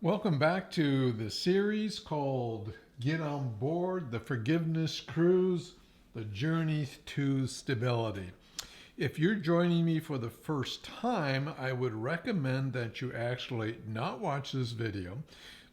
Welcome back to the series called Get On Board, the Forgiveness Cruise, the Journey to Stability. If you're joining me for the first time, I would recommend that you actually not watch this video,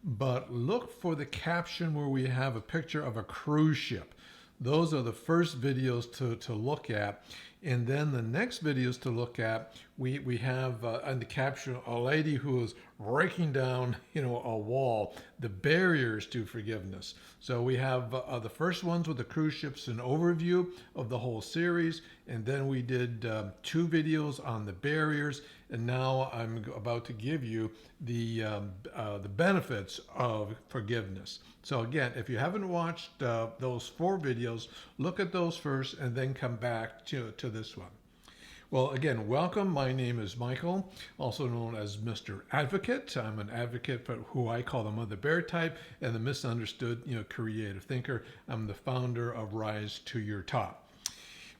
but look for the caption where we have a picture of a cruise ship. Those are the first videos to look at. And then the next videos to look at, we have on the caption a lady who is breaking down, a wall, the barriers to forgiveness. So we have the first ones with the cruise ships, an overview of the whole series, and then we did two videos on the barriers, and now I'm about to give you the benefits of forgiveness. So again, if you haven't watched those four videos, look at those first and then come back to this one. Well, again, welcome. My name is Michael, also known as Mr. Advocate. I'm an advocate for who I call the Mother Bear type and the misunderstood, creative thinker. I'm the founder of Rise to Your Top.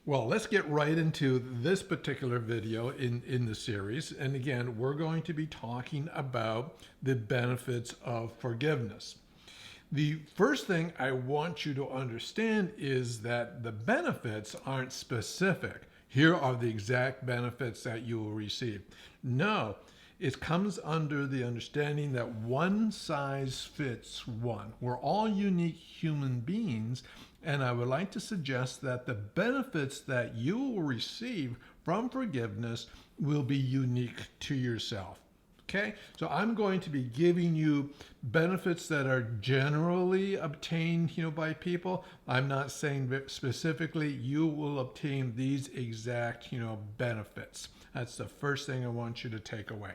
Well, let's get right into this particular video in the series. And again, we're going to be talking about the benefits of forgiveness. The first thing I want you to understand is that the benefits aren't specific. Here are the exact benefits that you will receive. No, it comes under the understanding that one size fits one. We're all unique human beings, and I would like to suggest that the benefits that you will receive from forgiveness will be unique to yourself. Okay, so I'm going to be giving you benefits that are generally obtained, by people. I'm not saying specifically you will obtain these exact, benefits. That's the first thing I want you to take away.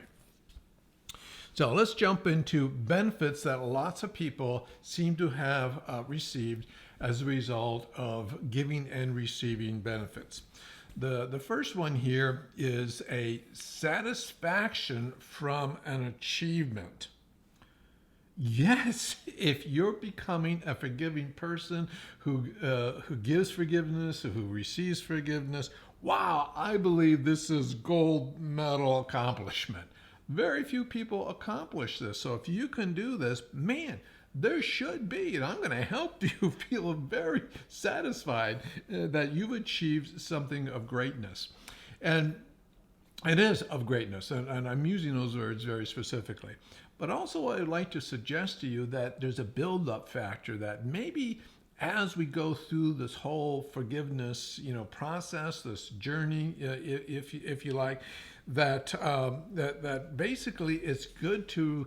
So let's jump into benefits that lots of people seem to have received as a result of giving and receiving benefits. The first one here is a satisfaction from an achievement. Yes, if you're becoming a forgiving person who gives forgiveness, who receives forgiveness, wow, I believe this is gold medal accomplishment. Very few people accomplish this. So if you can do this, man, there should be, and I'm going to help you feel very satisfied that you've achieved something of greatness. And it is of greatness, and I'm using those words very specifically. But also I'd like to suggest to you that there's a build-up factor that maybe as we go through this whole forgiveness, process, this journey, if you like, that basically it's good to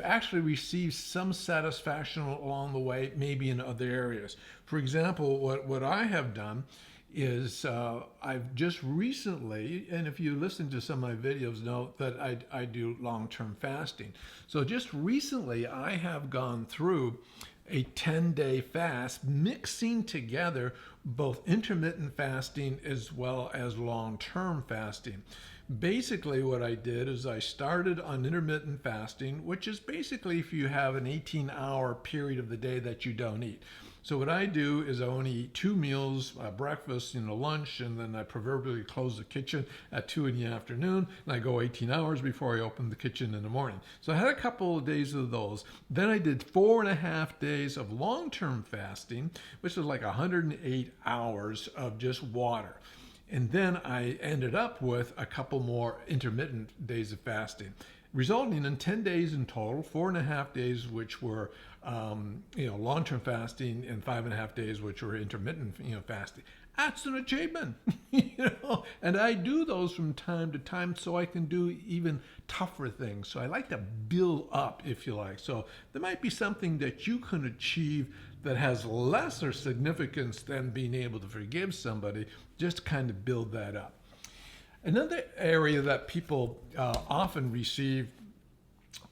actually receive some satisfaction along the way, maybe in other areas. For example, what I have done is I've just recently, and if you listen to some of my videos, know that I do long-term fasting. So just recently, I have gone through a 10-day fast, mixing together both intermittent fasting as well as long-term fasting. Basically what I did is I started on intermittent fasting, which is basically if you have an 18-hour period of the day that you don't eat. So what I do is I only eat two meals, breakfast, lunch, and then I proverbially close the kitchen at 2 in the afternoon, and I go 18 hours before I open the kitchen in the morning. So I had a couple of days of those. Then I did 4.5 days of long-term fasting, which is like 108 hours of just water. And then I ended up with a couple more intermittent days of fasting, resulting in 10 days in total, 4.5 days which were long-term fasting, and 5.5 days which were intermittent fasting. That's an achievement, and I do those from time to time so I can do even tougher things. So I like to build up, if you like. So there might be something that you can achieve that has lesser significance than being able to forgive somebody, just to kind of build that up. Another area that people often receive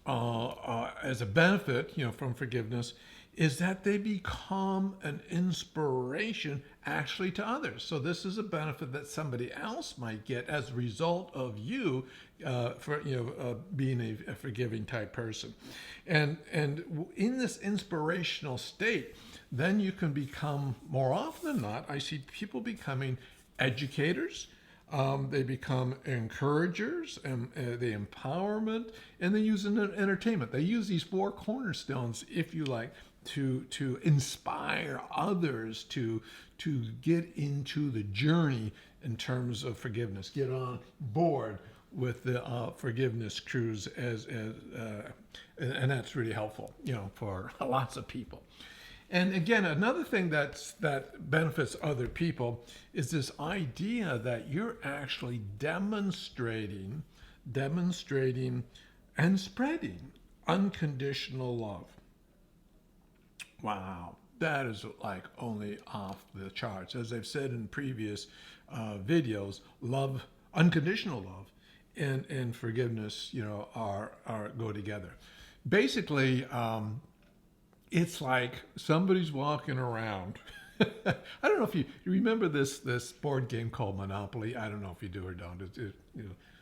as a benefit, from forgiveness, is that they become an inspiration actually to others. So this is a benefit that somebody else might get as a result of you being a forgiving type person. And in this inspirational state, then you can become, more often than not, I see people becoming educators, They become encouragers, and the empowerment, and they use it in entertainment. They use these four cornerstones, if you like, to inspire others to get into the journey in terms of forgiveness. Get on board with the forgiveness cruise, and that's really helpful, for lots of people. And again, another thing that benefits other people is this idea that you're actually demonstrating, and spreading unconditional love. Wow, that is like only off the charts. As I've said in previous videos, love, unconditional love, and forgiveness, are go together. Basically, it's like somebody's walking around. I don't know if you remember this board game called Monopoly. I don't know if you do or don't. It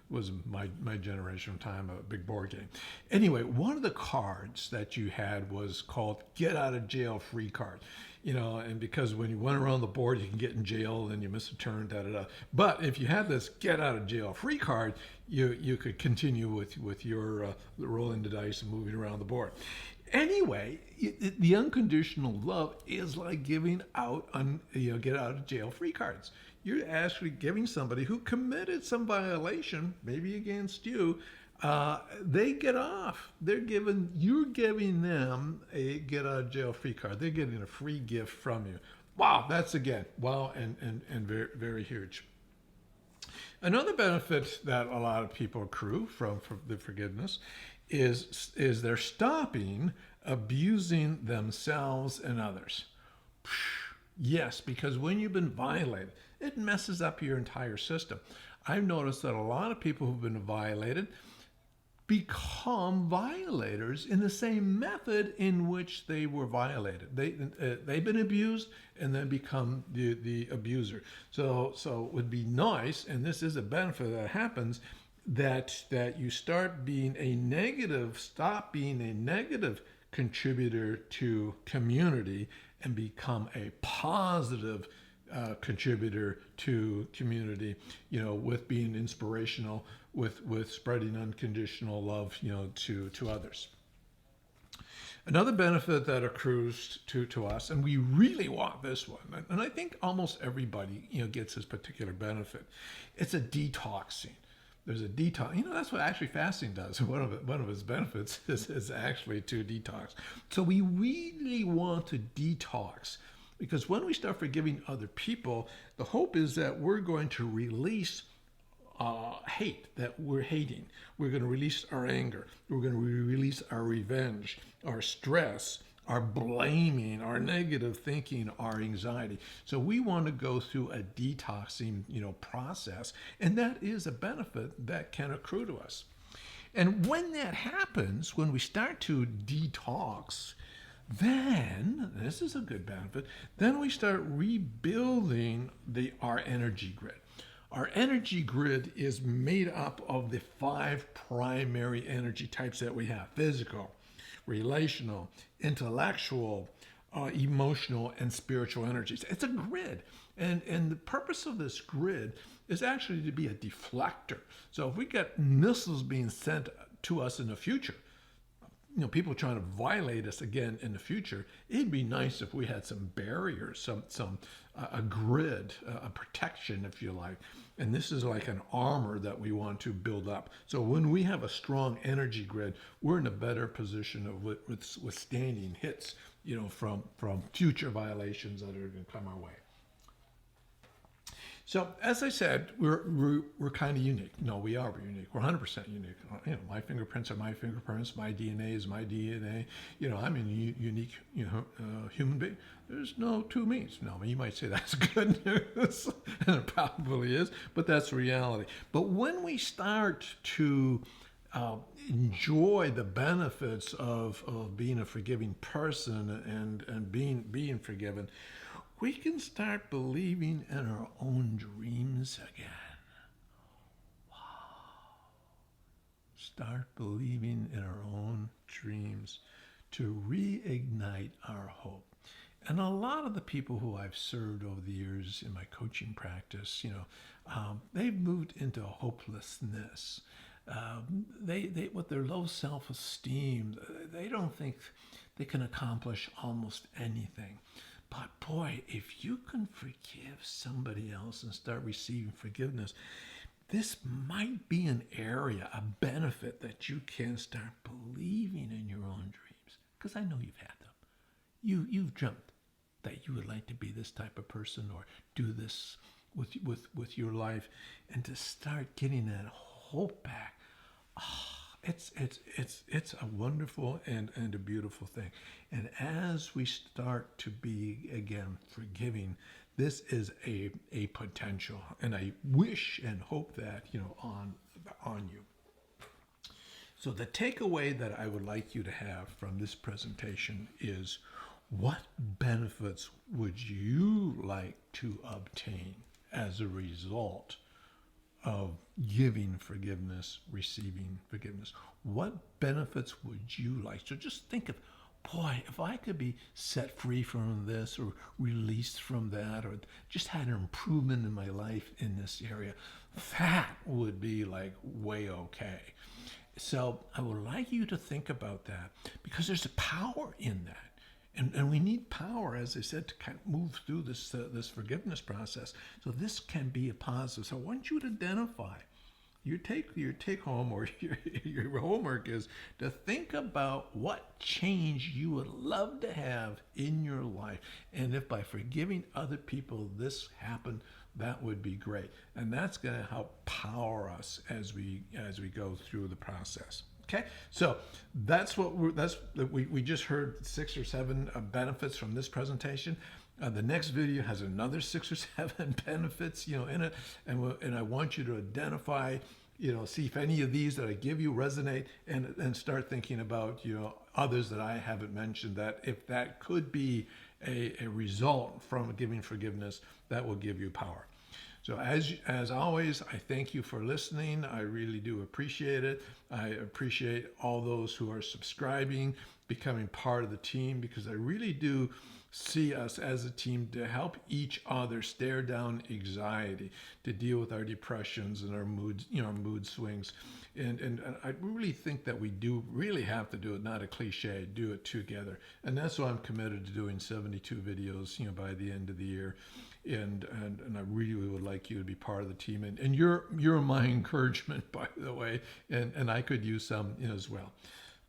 was my generation time, a big board game. Anyway, one of the cards that you had was called Get Out of Jail Free card. And because when you went around the board, you can get in jail and you miss a turn, da da da. But if you had this Get Out of Jail Free card, you could continue with your rolling the dice and moving around the board. Anyway, the unconditional love is like giving out get out of jail free cards. You're actually giving somebody who committed some violation, maybe against you, they get off. You're giving them a get out of jail free card. They're getting a free gift from you. Wow, that's wow, and very, very huge. Another benefit that a lot of people accrue from the forgiveness is they're stopping abusing themselves and others. Yes, because when you've been violated, it messes up your entire system. I've noticed that a lot of people who've been violated become violators in the same method in which they were violated. They've been abused and then become the abuser. So it would be nice, and this is a benefit that happens, that you stop being a negative contributor to community and become a positive contributor to community, with being inspirational, with spreading unconditional love, to others. Another benefit that accrues to us, and we really want this one, and I think almost everybody, gets this particular benefit. It's a detoxing. There's a detox. That's what actually fasting does. One of its benefits is actually to detox. So we really want to detox, because when we start forgiving other people, the hope is that we're going to release hate that we're hating. We're going to release our anger. We're going to release our revenge, our stress, our blaming, our negative thinking, our anxiety. So we want to go through a detoxing, process, and that is a benefit that can accrue to us. And when that happens, when we start to detox, then, this is a good benefit, then we start rebuilding our energy grid. Our energy grid is made up of the 5 primary energy types that we have: physical, relational, intellectual, emotional, and spiritual energies. It's a grid. And the purpose of this grid is actually to be a deflector. So if we get missiles being sent to us in the future, people trying to violate us again in the future, it'd be nice if we had some barriers, a grid, a protection, if you like. And this is like an armor that we want to build up. So when we have a strong energy grid, we're in a better position of withstanding hits, from future violations that are going to come our way. So as I said, we're kind of unique. No, we are unique. We're 100% unique. My fingerprints are my fingerprints. My DNA is my DNA. I'm a unique human being. There's no two me's. No, you might say that's good news, and it probably is, but that's reality. But when we start to enjoy the benefits of being a forgiving person and being forgiven, we can start believing in our own dreams again. Wow. Start believing in our own dreams to reignite our hope. And a lot of the people who I've served over the years in my coaching practice, they've moved into hopelessness. They with their low self-esteem, they don't think they can accomplish almost anything. But boy, if you can forgive somebody else and start receiving forgiveness, this might be an area, a benefit that you can start believing in your own dreams. Because I know you've had them. You've dreamt that you would like to be this type of person or do this with your life, and to start getting that hope back. It's a wonderful and a beautiful thing. And as we start to be again forgiving, this is a potential, and I wish and hope that on you. So the takeaway that I would like you to have from this presentation is, what benefits would you like to obtain as a result of giving forgiveness, receiving forgiveness? What benefits would you like? So just think of, boy, if I could be set free from this or released from that, or just had an improvement in my life in this area, that would be like way okay. So I would like you to think about that, because there's a power in that. And we need power, as I said, to kind of move through this forgiveness process. So this can be a positive. So I want you to identify your take home, or your homework is to think about what change you would love to have in your life. And if by forgiving other people this happened, that would be great. And that's going to help power us as we go through the process. Okay, so we just heard 6 or 7 benefits from this presentation. The next video has another 6 or 7 benefits, in it, and I want you to identify, see if any of these that I give you resonate, and start thinking about, others that I haven't mentioned, that if that could be a result from giving forgiveness, that will give you power. So as always, I thank you for listening. I really do appreciate it. I appreciate all those who are subscribing, becoming part of the team, because I really do see us as a team to help each other stare down anxiety, to deal with our depressions and our moods, mood swings. And I really think that we do really have to do it, not a cliche, do it together. And that's why I'm committed to doing 72 videos, by the end of the year. And I really would like you to be part of the team. And you're my encouragement, by the way, and I could use some as well.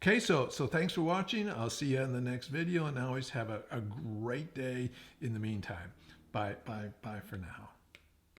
Okay, so thanks for watching. I'll see you in the next video, and always have a great day in the meantime. Bye for now.